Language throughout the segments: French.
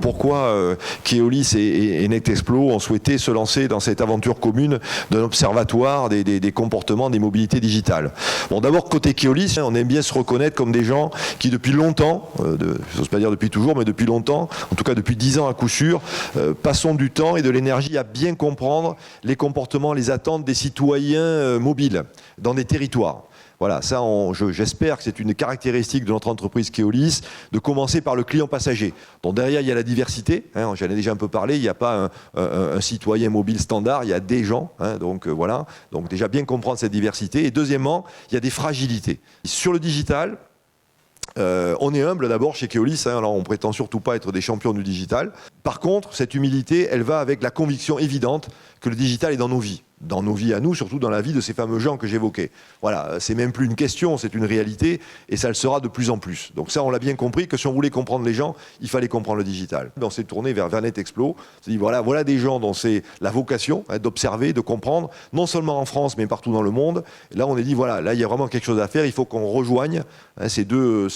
pourquoi Keolis et Netexplo ont souhaité se lancer dans cette aventure commune d'un observatoire des comportements des mobilités digitales. Bon, d'abord, côté Keolis, on aime bien se reconnaître comme des gens qui, depuis longtemps, je n'ose pas dire depuis toujours, mais depuis longtemps, en tout cas depuis 10 ans à coup sûr, passons du temps et de l'énergie à bien comprendre les comportements, les attentes des citoyens mobiles dans des territoires. Voilà, ça, j'espère que c'est une caractéristique de notre entreprise Keolis, de commencer par le client passager. Donc derrière, il y a la diversité, hein, j'en ai déjà un peu parlé, il n'y a pas un citoyen mobile standard, il y a des gens, hein, donc voilà. Donc déjà bien comprendre cette diversité. Et deuxièmement, il y a des fragilités. Sur le digital, on est humble d'abord chez Keolis, hein, alors on prétend surtout pas être des champions du digital. Par contre, cette humilité, elle va avec la conviction évidente que le digital est dans nos vies. Dans nos vies à nous, surtout dans la vie de ces fameux gens que j'évoquais. Voilà, c'est même plus une question, c'est une réalité, et ça le sera de plus en plus. Donc ça, on l'a bien compris, que si on voulait comprendre les gens, il fallait comprendre le digital. On s'est tourné vers Netexplo, on s'est dit voilà des gens dont c'est la vocation, hein, d'observer, de comprendre, non seulement en France, mais partout dans le monde. Et là, on a dit, voilà, là, il y a vraiment quelque chose à faire, il faut qu'on rejoigne hein, ces deux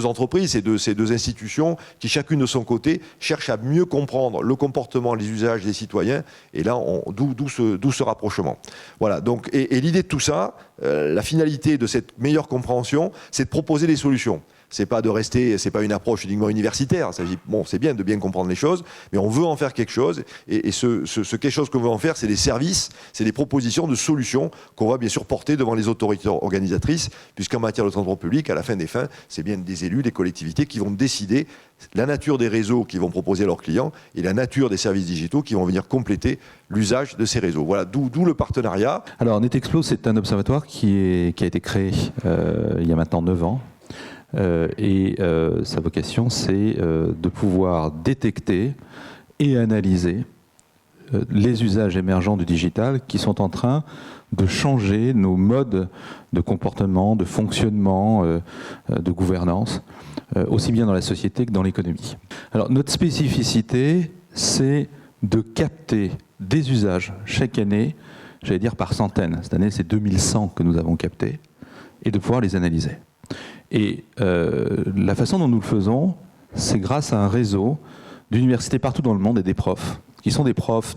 entreprises, ces deux institutions, qui chacune de son côté cherchent à mieux comprendre le comportement, les usages des citoyens, et là, d'où ce rapprochement. Voilà, donc, et l'idée de tout ça, la finalité de cette meilleure compréhension, c'est de proposer des solutions. C'est pas de rester, c'est pas une approche uniquement universitaire. Bon, c'est bien de bien comprendre les choses, mais on veut en faire quelque chose. Et ce quelque chose qu'on veut en faire, c'est des services, c'est des propositions de solutions qu'on va bien sûr porter devant les autorités organisatrices, puisqu'en matière de transport public, à la fin des fins, c'est bien des élus, des collectivités qui vont décider la nature des réseaux qu'ils vont proposer à leurs clients et la nature des services digitaux qui vont venir compléter l'usage de ces réseaux. Voilà, d'où le partenariat. Alors, Netexplo, c'est un observatoire qui a été créé il y a maintenant 9 ans. Sa vocation, c'est de pouvoir détecter et analyser les usages émergents du digital qui sont en train de changer nos modes de comportement, de fonctionnement, de gouvernance, aussi bien dans la société que dans l'économie. Alors, notre spécificité, c'est de capter des usages chaque année, j'allais dire par centaines. Cette année, c'est 2100 que nous avons captés, et de pouvoir les analyser. Et la façon dont nous le faisons, c'est grâce à un réseau d'universités partout dans le monde et des profs, qui sont des profs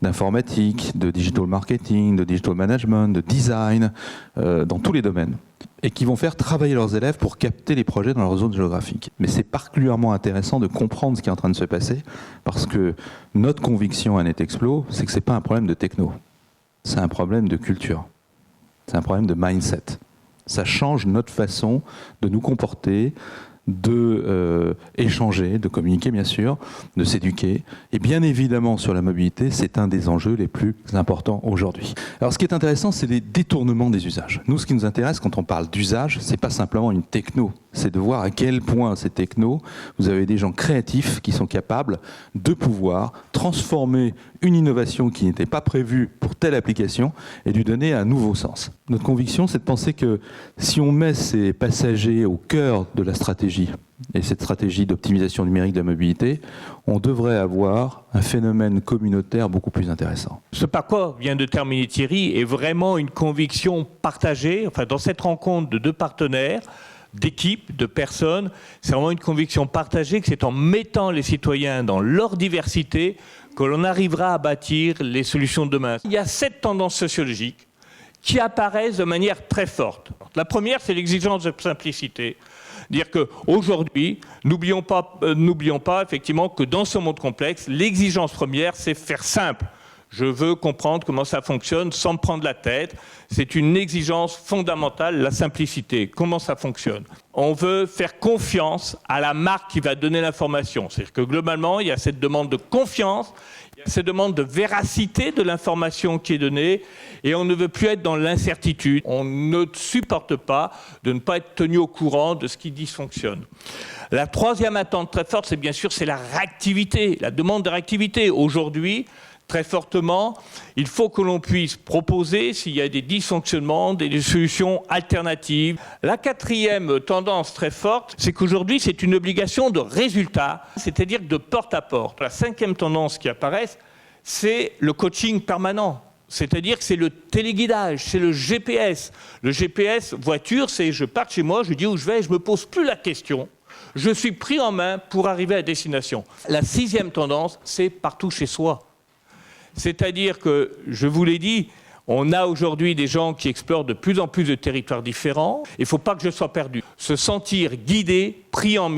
d'informatique, de digital marketing, de digital management, de design, dans tous les domaines, et qui vont faire travailler leurs élèves pour capter les projets dans leur zone géographique. Mais c'est particulièrement intéressant de comprendre ce qui est en train de se passer, parce que notre conviction à Netexplo, c'est que ce n'est pas un problème de techno, c'est un problème de culture, c'est un problème de mindset. Ça change notre façon de nous comporter, de échanger, de communiquer bien sûr, de s'éduquer. Et bien évidemment sur la mobilité, c'est un des enjeux les plus importants aujourd'hui. Alors ce qui est intéressant, c'est les détournements des usages. Nous, ce qui nous intéresse quand on parle d'usage, c'est pas simplement une techno, c'est de voir à quel point ces technos, vous avez des gens créatifs qui sont capables de pouvoir transformer une innovation qui n'était pas prévue pour telle application et lui donner un nouveau sens. Notre conviction, c'est de penser que si on met ces passagers au cœur de la stratégie, et cette stratégie d'optimisation numérique de la mobilité, on devrait avoir un phénomène communautaire beaucoup plus intéressant. Ce par quoi vient de terminer Thierry est vraiment une conviction partagée, enfin dans cette rencontre de deux partenaires, d'équipes, de personnes, c'est vraiment une conviction partagée que c'est en mettant les citoyens dans leur diversité que l'on arrivera à bâtir les solutions de demain. Il y a 7 tendances sociologiques qui apparaissent de manière très forte. La première, c'est l'exigence de simplicité. Dire qu'aujourd'hui, n'oublions pas effectivement que dans ce monde complexe, l'exigence première, c'est faire simple. Je veux comprendre comment ça fonctionne sans me prendre la tête. C'est une exigence fondamentale, la simplicité. Comment ça fonctionne? On veut faire confiance à la marque qui va donner l'information. C'est-à-dire que globalement, il y a cette demande de confiance, il y a cette demande de véracité de l'information qui est donnée, et on ne veut plus être dans l'incertitude. On ne supporte pas de ne pas être tenu au courant de ce qui dysfonctionne. La troisième attente très forte, c'est bien sûr la réactivité, la demande de réactivité. Aujourd'hui, très fortement, il faut que l'on puisse proposer, s'il y a des dysfonctionnements, des solutions alternatives. La quatrième tendance très forte, c'est qu'aujourd'hui, c'est une obligation de résultat, c'est-à-dire de porte à porte. La cinquième tendance qui apparaît, c'est le coaching permanent. C'est-à-dire que c'est le téléguidage, c'est le GPS. Le GPS voiture, c'est je pars de chez moi, je dis où je vais, je ne me pose plus la question Je suis pris en main pour arriver à destination. La 6e tendance, c'est partout chez soi. C'est-à-dire que, je vous l'ai dit, on a aujourd'hui des gens qui explorent de plus en plus de territoires différents. Il ne faut pas que je sois perdu. Se sentir guidé, pris en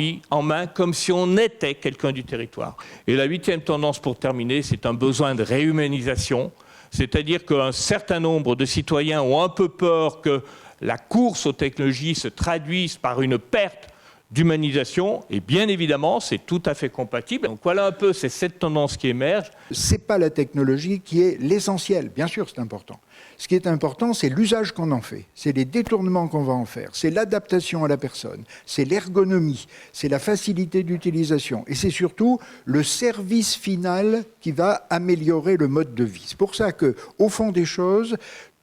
main, comme si on était quelqu'un du territoire. Et la 8e tendance, pour terminer, c'est un besoin de réhumanisation. C'est-à-dire qu'un certain nombre de citoyens ont un peu peur que la course aux technologies se traduise par une perte d'humanisation, et bien évidemment, c'est tout à fait compatible. Donc voilà un peu, c'est cette tendance qui émerge. Ce n'est pas la technologie qui est l'essentiel, bien sûr c'est important. Ce qui est important, c'est l'usage qu'on en fait, c'est les détournements qu'on va en faire, c'est l'adaptation à la personne, c'est l'ergonomie, c'est la facilité d'utilisation, et c'est surtout le service final qui va améliorer le mode de vie. C'est pour ça qu'au fond des choses,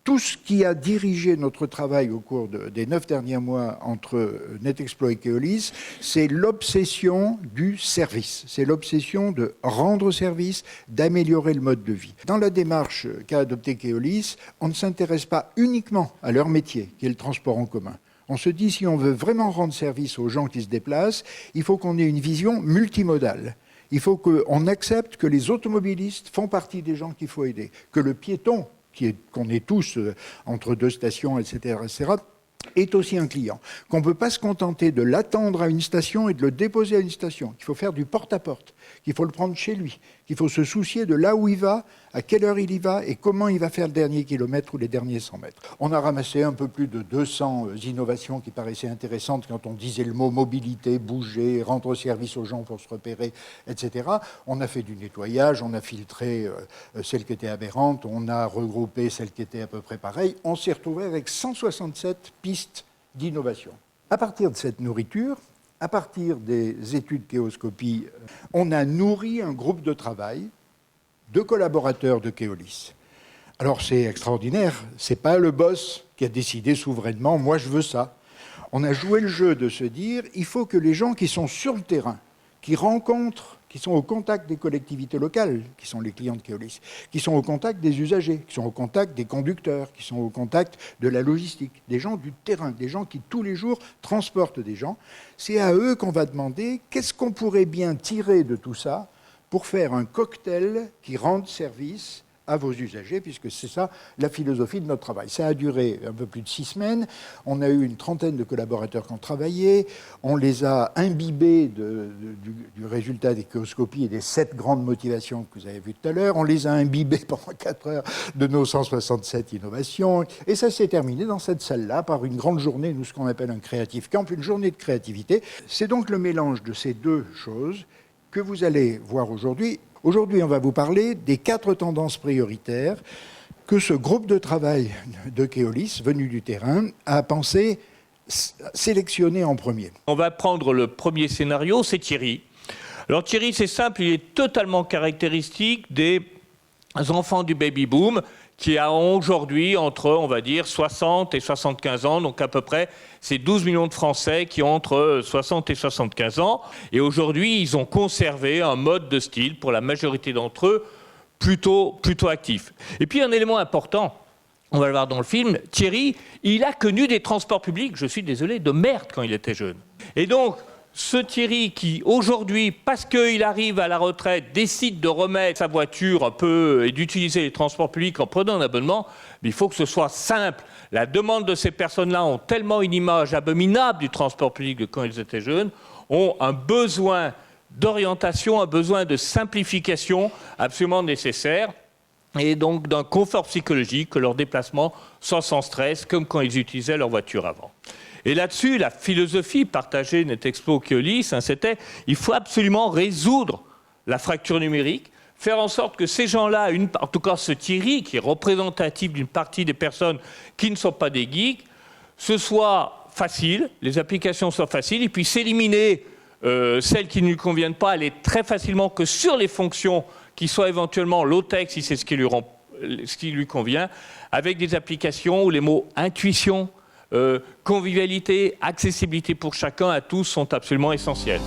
tout ce qui a dirigé notre travail au cours des 9 derniers mois entre NetExplo et Keolis, c'est l'obsession du service. C'est l'obsession de rendre service, d'améliorer le mode de vie. Dans la démarche qu'a adoptée Keolis, on ne s'intéresse pas uniquement à leur métier, qui est le transport en commun. On se dit, si on veut vraiment rendre service aux gens qui se déplacent, il faut qu'on ait une vision multimodale. Il faut qu'on accepte que les automobilistes font partie des gens qu'il faut aider, que le piéton, qu'on est tous entre 2 stations, etc., est aussi un client. Qu'on ne peut pas se contenter de l'attendre à une station et de le déposer à une station. Qu'il faut faire du porte-à-porte, qu'il faut le prendre chez lui, qu'il faut se soucier de là où il va, à quelle heure il y va et comment il va faire le dernier kilomètre ou les derniers 100 mètres. On a ramassé un peu plus de 200 innovations qui paraissaient intéressantes quand on disait le mot mobilité, bouger, rendre service aux gens pour se repérer, etc. On a fait du nettoyage, on a filtré celles qui étaient aberrantes, on a regroupé celles qui étaient à peu près pareilles. On s'est retrouvé avec 167 pistes d'innovation. À partir de cette nourriture, à partir des études Keoscopie, on a nourri un groupe de travail de collaborateurs de Keolis. Alors c'est extraordinaire, c'est pas le boss qui a décidé souverainement, moi je veux ça. On a joué le jeu de se dire, il faut que les gens qui sont sur le terrain, qui rencontrent, qui sont au contact des collectivités locales, qui sont les clients de Keolis, qui sont au contact des usagers, qui sont au contact des conducteurs, qui sont au contact de la logistique, des gens du terrain, des gens qui tous les jours transportent des gens. C'est à eux qu'on va demander qu'est-ce qu'on pourrait bien tirer de tout ça pour faire un cocktail qui rende service à vos usagers, puisque c'est ça la philosophie de notre travail. Ça a duré un peu plus de 6 semaines, on a eu une trentaine de collaborateurs qui ont travaillé, on les a imbibés du résultat des Keoscopies et des 7 grandes motivations que vous avez vues tout à l'heure, on les a imbibés pendant 4 heures de nos 167 innovations, et ça s'est terminé dans cette salle-là par une grande journée, nous ce qu'on appelle un Creative Camp, une journée de créativité. C'est donc le mélange de ces 2 choses que vous allez voir aujourd'hui. Aujourd'hui, on va vous parler des 4 tendances prioritaires que ce groupe de travail de Keolis, venu du terrain, a pensé sélectionner en premier. On va prendre le premier scénario, c'est Thierry. Alors Thierry, c'est simple, il est totalement caractéristique des enfants du baby-boom qui ont aujourd'hui entre, on va dire, 60 et 75 ans. Donc à peu près, c'est 12 millions de Français qui ont entre 60 et 75 ans. Et aujourd'hui, ils ont conservé un mode de style, pour la majorité d'entre eux, plutôt actif. Et puis un élément important, on va le voir dans le film, Thierry, il a connu des transports publics, je suis désolé, de merde quand il était jeune. Et donc, ce Thierry qui, aujourd'hui, parce qu'il arrive à la retraite, décide de remettre sa voiture un peu et d'utiliser les transports publics en prenant un abonnement, mais il faut que ce soit simple. La demande de ces personnes-là ont tellement une image abominable du transport public de quand ils étaient jeunes, ont un besoin d'orientation, un besoin de simplification absolument nécessaire, et donc d'un confort psychologique, que leur déplacement soit sans stress, comme quand ils utilisaient leur voiture avant. Et là-dessus, la philosophie partagée NetExplo Keolis, c'était il faut absolument résoudre la fracture numérique, faire en sorte que ces gens-là, en tout cas ce Thierry, qui est représentatif d'une partie des personnes qui ne sont pas des geeks, ce soit facile, les applications soient faciles, et puis s'éliminer celles qui ne lui conviennent pas, aller très facilement que sur les fonctions qui soient éventuellement low-tech, si c'est ce qui lui convient, avec des applications où les mots intuition, convivialité, accessibilité pour chacun, à tous, sont absolument essentiels.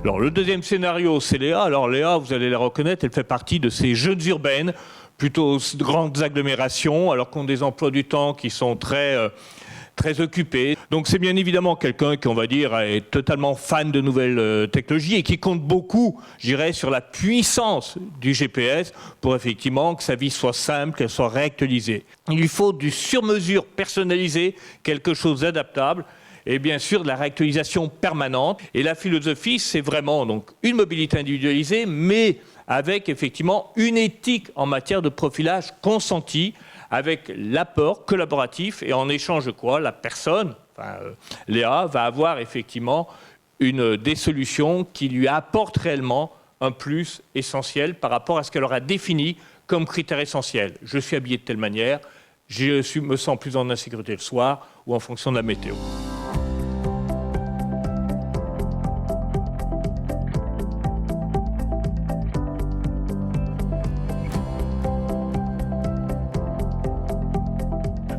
Alors le deuxième scénario, c'est Léa. Alors Léa, vous allez la reconnaître, elle fait partie de ces jeunes urbaines, plutôt grandes agglomérations, alors qu'on a des emplois du temps qui sont très occupés. Donc c'est bien évidemment quelqu'un qui, on va dire, est totalement fan de nouvelles technologies et qui compte beaucoup, je dirais, sur la puissance du GPS pour effectivement que sa vie soit simple, qu'elle soit réactualisée. Il lui faut du sur-mesure personnalisé, quelque chose d'adaptable, et bien sûr de la réactualisation permanente. Et la philosophie, c'est vraiment donc une mobilité individualisée, mais avec effectivement une éthique en matière de profilage consenti, avec l'apport collaboratif, et en échange de quoi la personne, Léa, va avoir effectivement des solutions qui lui apportent réellement un plus essentiel par rapport à ce qu'elle aura défini comme critère essentiel. Je suis habillé de telle manière, je me sens plus en insécurité le soir ou en fonction de la météo.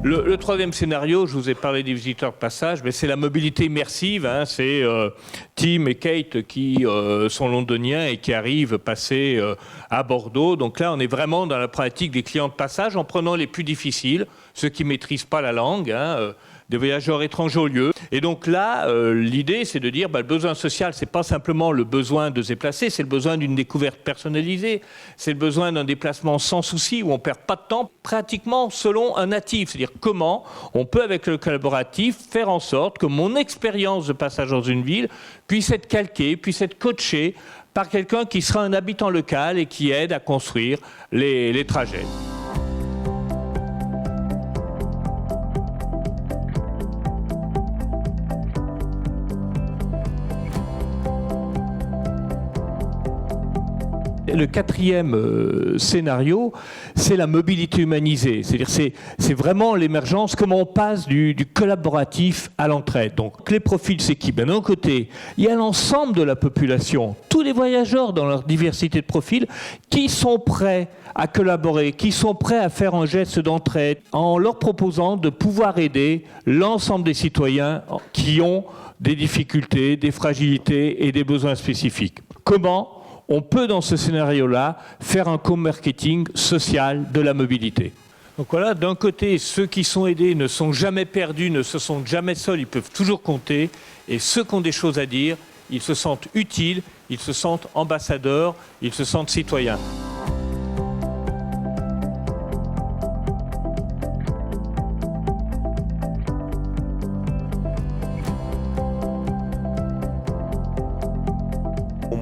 Le troisième scénario, je vous ai parlé des visiteurs de passage, mais c'est la mobilité immersive. Hein, c'est Tim et Kate qui sont londoniens et qui arrivent passer à Bordeaux. Donc là, on est vraiment dans la pratique des clients de passage en prenant les plus difficiles, ceux qui ne maîtrisent pas la langue, des voyageurs étrangers au lieu. Et donc là, l'idée, c'est de dire le besoin social, c'est pas simplement le besoin de se déplacer, c'est le besoin d'une découverte personnalisée, c'est le besoin d'un déplacement sans souci, où on perd pas de temps, pratiquement selon un natif. C'est-à-dire comment on peut, avec le collaboratif, faire en sorte que mon expérience de passage dans une ville puisse être calquée, puisse être coachée par quelqu'un qui sera un habitant local et qui aide à construire les trajets. Le quatrième scénario, c'est la mobilité humanisée. C'est-à-dire c'est vraiment l'émergence, comment on passe du collaboratif à l'entraide. Donc les profils s'équipent. D'un côté, il y a l'ensemble de la population, tous les voyageurs dans leur diversité de profils, qui sont prêts à collaborer, qui sont prêts à faire un geste d'entraide en leur proposant de pouvoir aider l'ensemble des citoyens qui ont des difficultés, des fragilités et des besoins spécifiques. Comment on peut, dans ce scénario-là, faire un co-marketing social de la mobilité. Donc voilà, d'un côté, ceux qui sont aidés ne sont jamais perdus, ne se sentent jamais seuls, ils peuvent toujours compter. Et ceux qui ont des choses à dire, ils se sentent utiles, ils se sentent ambassadeurs, ils se sentent citoyens.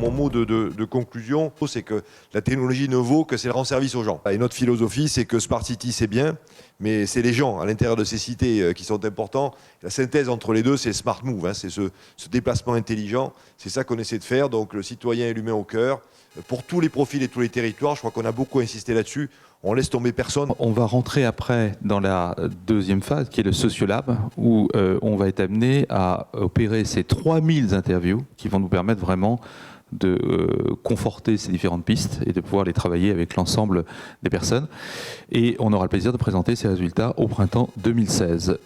Mon mot de conclusion, c'est que la technologie ne vaut que si elle rend service aux gens. Et notre philosophie, c'est que Smart City, c'est bien, mais c'est les gens à l'intérieur de ces cités qui sont importants. La synthèse entre les deux, c'est Smart Move, c'est ce déplacement intelligent. C'est ça qu'on essaie de faire, donc le citoyen et l'humain au cœur. Pour tous les profils et tous les territoires, je crois qu'on a beaucoup insisté là-dessus. On laisse tomber personne. On va rentrer après dans la deuxième phase, qui est le Sociolab, où on va être amené à opérer ces 3000 interviews qui vont nous permettre vraiment de conforter ces différentes pistes et de pouvoir les travailler avec l'ensemble des personnes. Et on aura le plaisir de présenter ces résultats au printemps 2016.